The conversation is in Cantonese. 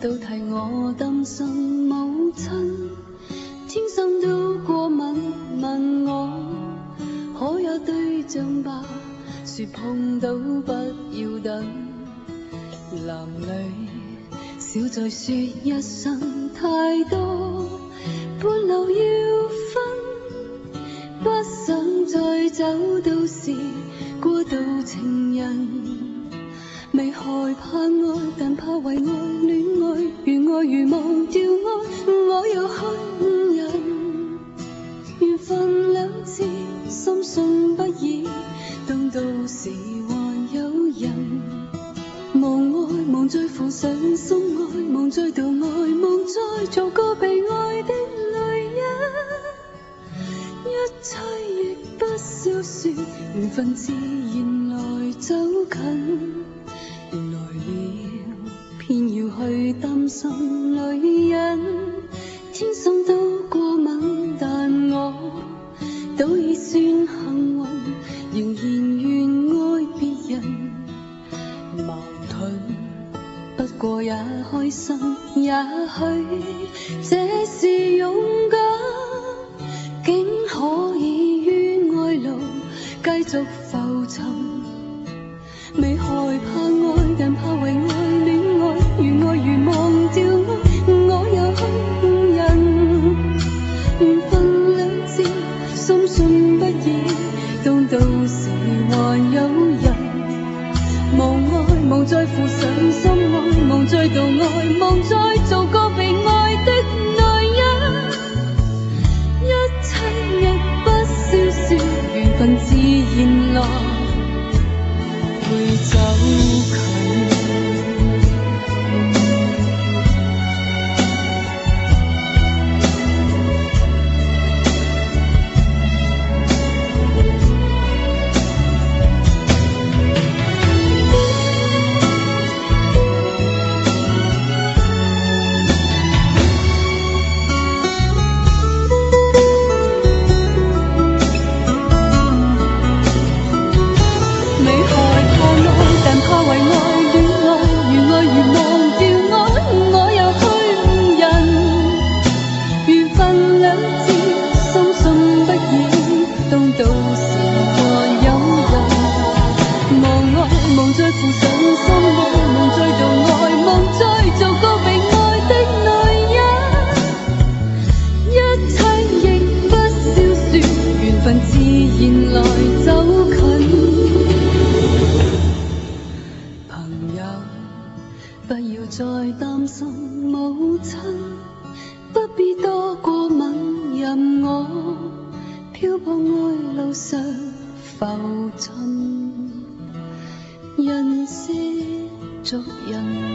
都替我擔心母親，天生都過敏，問我可有對象吧？說碰到不要等，男女少再說一聲太多，半路要分，不想再走到時過渡情人。未害怕愛，但怕為愛戀愛，如愛如忘掉愛，我又去人。緣分兩字，深信不疑，當到時還有人。忘愛，忘再負上心愛，忘再度愛，忘再做個被愛的女人。一切亦不消說，緣分自然來走近。來了，偏要去擔心女人，天生都過敏，但我都已算幸運，仍然願愛別人。矛盾，不過也開心，也許這是勇敢，竟可以於愛路繼續浮沉。未害怕愛，但怕為愛戀愛，如愛如忘掉愛，我又去人。緣分兩字，深信不疑，當到時還有人。忘愛，忘再負上心愛，忘再度愛，忘再做個被愛的女人。一切亦不消說，緣分自然來會走近。不要再擔心母親，不必多過問，任我漂泊愛路上浮沉，人是俗人。